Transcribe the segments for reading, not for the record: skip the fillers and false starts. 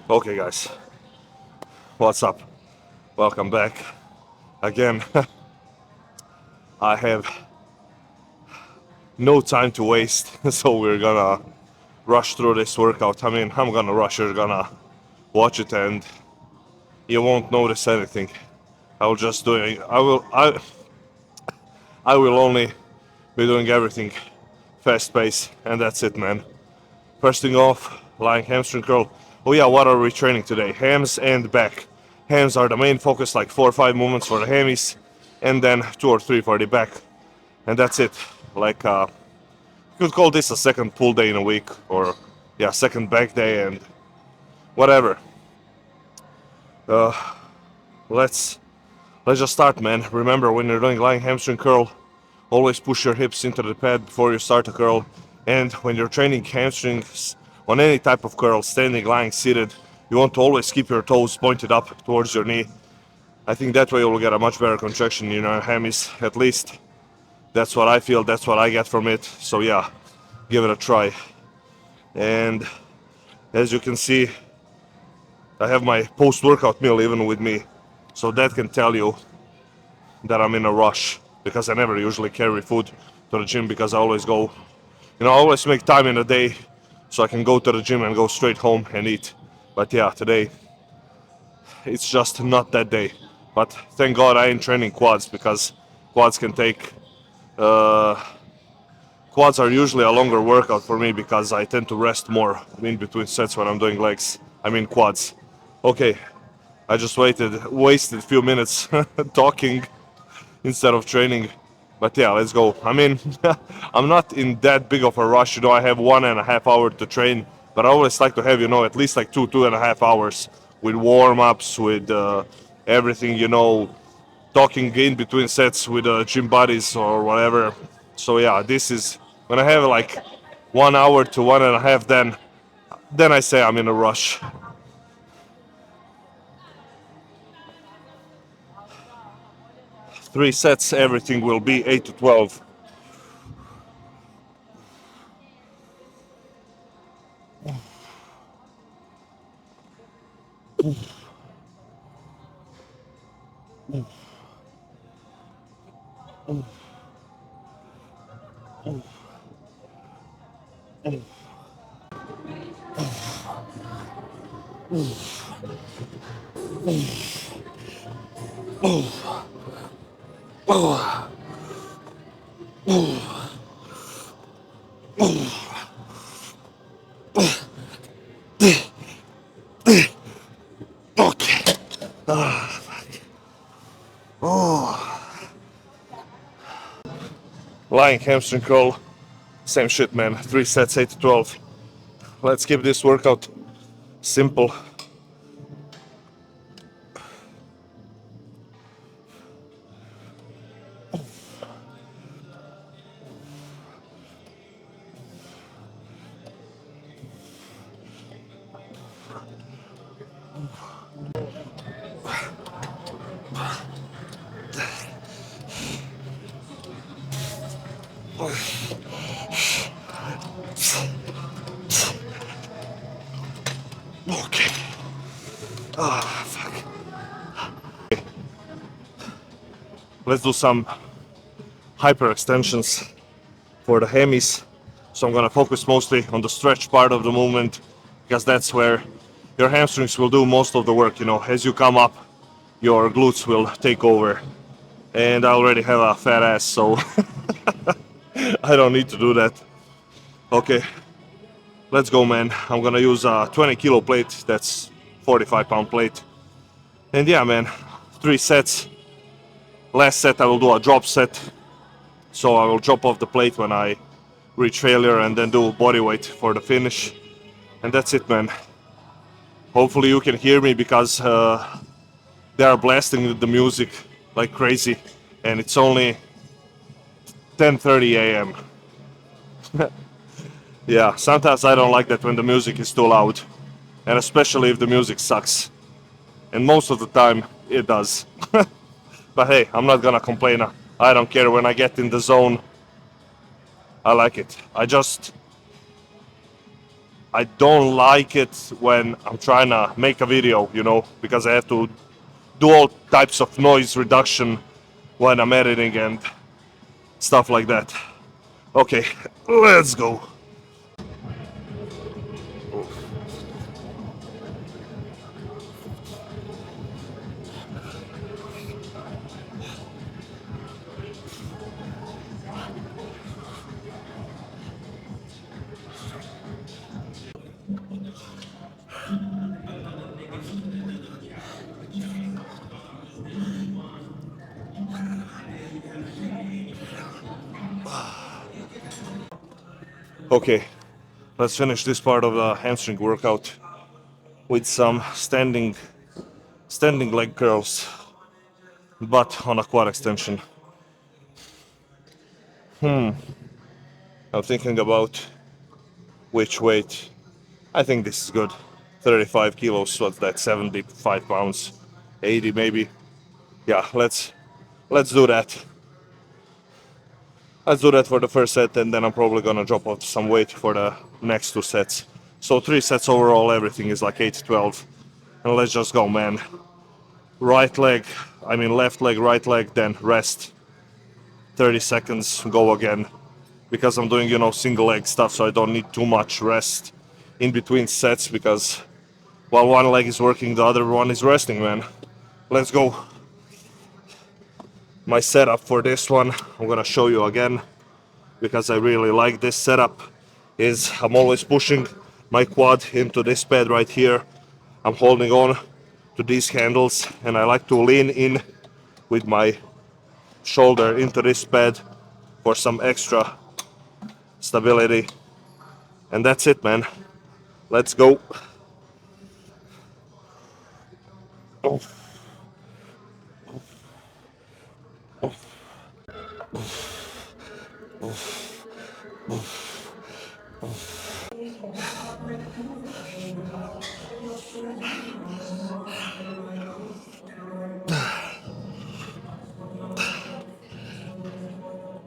Okay guys, what's up? Welcome back. Again, I have no time to waste, so we're gonna rush through this workout. I mean, I'm gonna rush, you're gonna watch it and you won't notice anything. I will just doing, I will only be doing everything fast pace and that's it, man. First thing off, lying hamstring curl. Oh yeah, what are we training today? Hams and back. Hams are the main focus, like 4 or 5 movements for the hammies, and then 2 or 3 for the back. And that's it. Like, you could call this a second pull day in a week, or yeah, second back day, and whatever. Uh, let's let's just start, man. Remember, when you're doing lying hamstring curl, always push your hips into the pad before you start the curl. And when you're training hamstrings on any type of curl, standing, lying, seated, you want to always keep your toes pointed up towards your knee. I think that way you will get a much better contraction in your hammies. At least that's what I feel, that's what I get from it. So yeah, give it a try. And as you can see, I have my post-workout meal even with me. So that can tell you that I'm in a rush, because I never usually carry food to the gym, because I always go, I always make time in the day so I can go to the gym and go straight home and eat. But yeah, today it's just not that day. But thank God I ain't training quads, because quads can take uh, quads are usually a longer workout for me, because I tend to rest more in between sets when I'm doing legs. I mean quads. Okay, I just wasted a few minutes talking instead of training. But yeah, let's go. I mean, I'm not in that big of a rush. I have 1.5 hours to train, but I always like to have, at least like 2.5 hours with warm-ups, with everything, talking in between sets with gym buddies or whatever. So yeah, this is when I have like 1 hour to 1.5, then I say I'm in a rush. 3 sets, everything will be 8 to 12. Okay. Lying hamstring curl, same shit, man. 3 sets, 8 to 12. Let's keep this workout simple. Okay. Ah, fuck. Let's do some hyperextensions for the hammies. So I'm gonna focus mostly on the stretch part of the movement, because that's where your hamstrings will do most of the work. As you come up, your glutes will take over. And I already have a fat ass, so I don't need to do that. Okay, let's go, man. I'm gonna use a 20 kilo plate, that's 45-pound plate. And yeah, man, 3 sets. Last set I will do a drop set, so I will drop off the plate when I reach failure, and then do body weight for the finish. And that's it, man. Hopefully you can hear me, because they are blasting the music like crazy, and it's only 10:30 a.m. Yeah, sometimes I don't like that when the music is too loud, and especially if the music sucks. And most of the time it does. But hey, I'm not gonna complain. I don't care. When I get in the zone, I like it. I I don't like it when I'm trying to make a video, you know, because I have to do all types of noise reduction when I'm editing and stuff like that. Okay, let's go. Okay, let's finish this part of the hamstring workout with some standing leg curls, but on a quad extension. I'm thinking about which weight. I think this is good. 35 kilos, what's that? 75 pounds, 80 maybe. Yeah, let's do that. Let's do that for the first set, and then I'm probably gonna drop off some weight for the next two sets. So 3 sets overall, everything is like 8 to 12. And let's just go, man. Right leg, I mean left leg, right leg, then rest. 30 seconds, go again. Because I'm doing, you know, single leg stuff, so I don't need too much rest in between sets, because while one leg is working, the other one is resting, man. Let's go. My setup for this one, I'm gonna show you again, because I really like this setup, is I'm always pushing my quad into this pad right here. I'm holding on to these handles, and I like to lean in with my shoulder into this pad for some extra stability. And that's it, man. Let's go.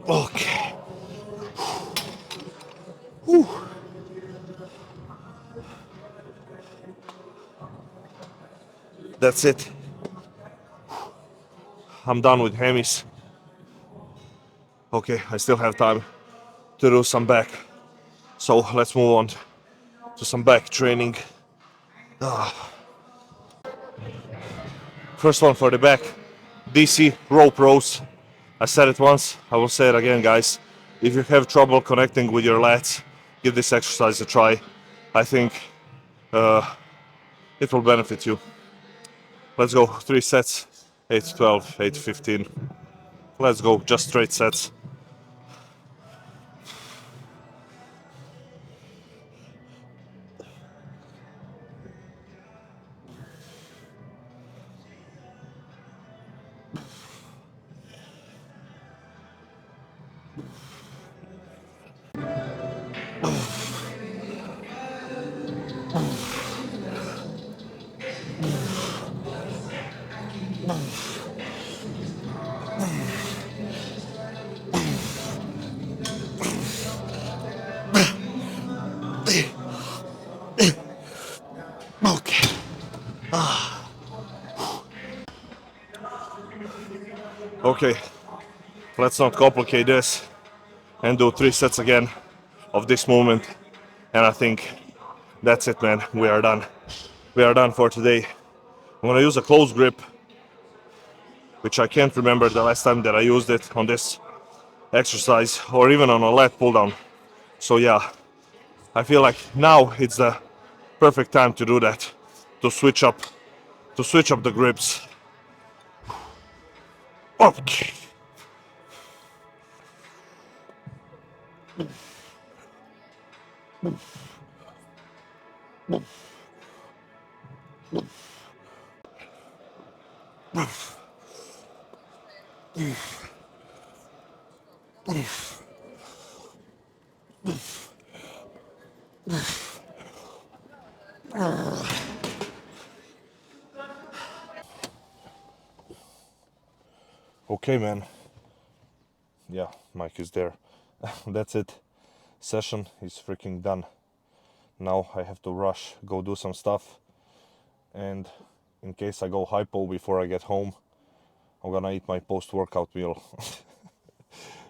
Okay. Whew. That's it. I'm done with hammies. Okay, I still have time to do some back. So let's move on to some back training. First one for the back, DC rope rows. I said it once, I will say it again, guys. If you have trouble connecting with your lats, give this exercise a try. I think it will benefit you. Let's go, 3 sets, 8 to 12, 8 to 15. Let's go, just straight sets. Okay. Okay, let's not complicate this and do 3 sets again of this movement. And I think that's it, man. We are done. We are done for today. I'm gonna use a close grip, which I can't remember the last time that I used it on this exercise or even on a lat pull down. So yeah, I feel like now it's the perfect time to do that, to switch up the grips. Okay. Okay, man. Yeah, Mike is there. That's it. Session is freaking done. Now I have to rush, go do some stuff, and in case I go hypo before I get home, I'm gonna eat my post-workout meal.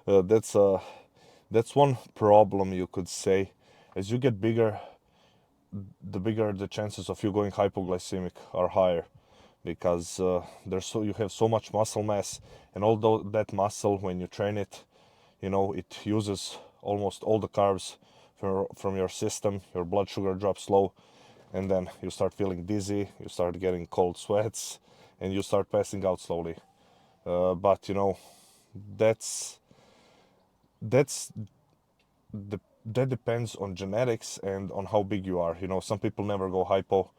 uh, that's uh, that's one problem you could say. As you get bigger, the bigger the chances of you going hypoglycemic are higher, because you have so much muscle mass, and although that muscle, when you train it, it uses almost all the carbs from your system. Your blood sugar drops low, and then you start feeling dizzy, you start getting cold sweats, and you start passing out slowly. But that's that's that depends on genetics and on how big you are. Some people never go hypo.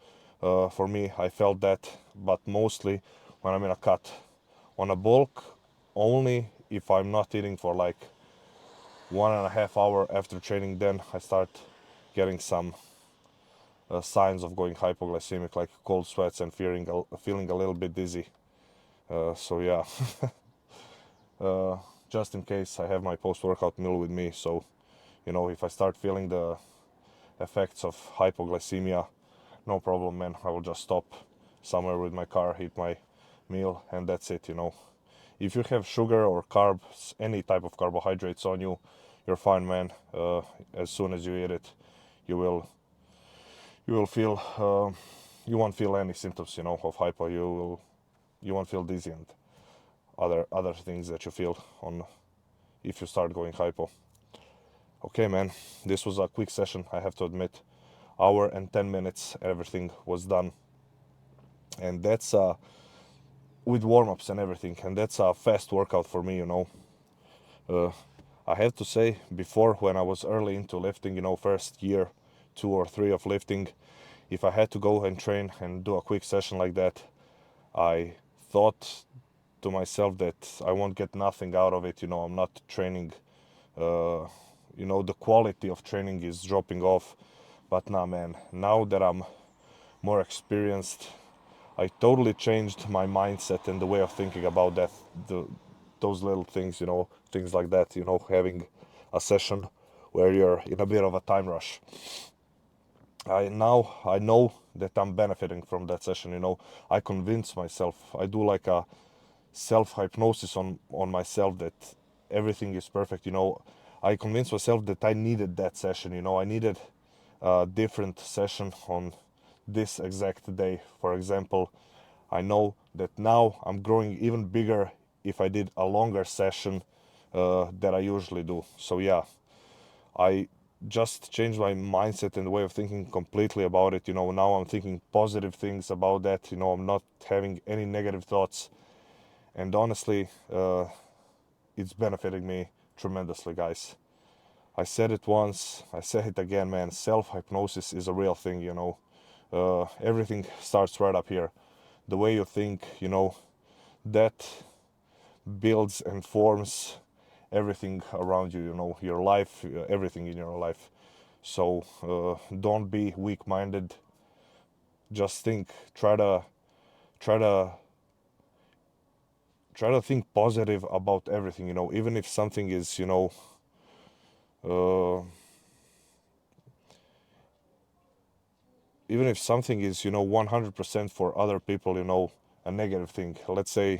For me, I felt that, but mostly when I'm in a cut. On a bulk, only if I'm not eating for like 1.5 hours after training, then I start getting some signs of going hypoglycemic, like cold sweats and feeling a little bit dizzy. So yeah, just in case, I have my post-workout meal with me. So if I start feeling the effects of hypoglycemia, no problem, man. I will just stop somewhere with my car, eat my meal, and that's it. If you have sugar or carbs, any type of carbohydrates on you, you're fine, man. As soon as you eat it, you will feel you won't feel any symptoms, of hypo. You won't feel dizzy and other things that you feel on if you start going hypo. Okay, man. This was a quick session, I have to admit. Hour and 10 minutes, everything was done, and that's with warm-ups and everything, and that's a fast workout for me. uh, I have to say, before, when I was early into lifting, first year 2 or 3 of lifting, if I had to go and train and do a quick session like that, I thought to myself that I won't get nothing out of it. I'm not training, the quality of training is dropping off. But nah, man, now that I'm more experienced, I totally changed my mindset and the way of thinking about those little things, things like that, having a session where you're in a bit of a time rush. I know that I'm benefiting from that session. I convince myself, I do like a self hypnosis on myself, that everything is perfect. I convinced myself that I needed that session. I needed a different session on this exact day. For example, I know that now I'm growing even bigger if I did a longer session that I usually do. So yeah, I just changed my mindset and the way of thinking completely about it. Now I'm thinking positive things about that. I'm not having any negative thoughts, and honestly, it's benefiting me tremendously, guys. I said it once, I say it again, man. Self-hypnosis is a real thing. Everything starts right up here. The way you think, that builds and forms everything around you. Your life, everything in your life. So don't be weak-minded. Just think. Try to try to think positive about everything. Even if something is, uh, even if something is 100% for other people, a negative thing. Let's say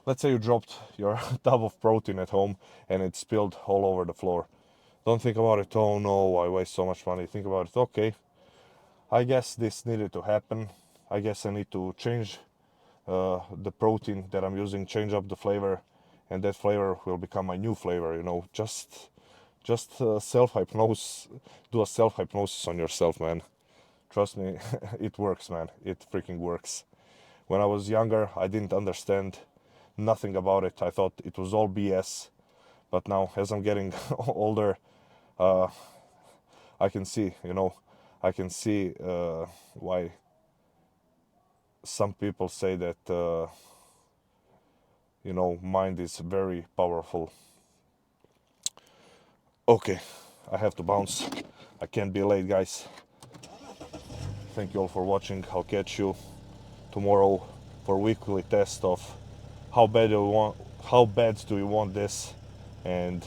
you dropped your tub of protein at home and it spilled all over the floor. Don't think about it. Oh no, I waste so much money. Think about it. Okay, I guess this needed to happen. I guess I need to change the protein that I'm using, change up the flavor, and that flavor will become my new flavor. Just self hypnosis. Do a self hypnosis on yourself, man. Trust me, it works, man. It freaking works. When I was younger, I didn't understand nothing about it. I thought it was all BS. But now, as I'm getting older, uh, I can see, I can see why some people say that, mind is very powerful. Okay, I have to bounce. I can't be late, guys. Thank you all for watching. I'll catch you tomorrow for weekly test of how bad do you want this, and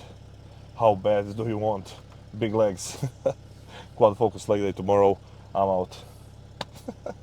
how bad do you want big legs. quad focus leg day tomorrow. I'm out.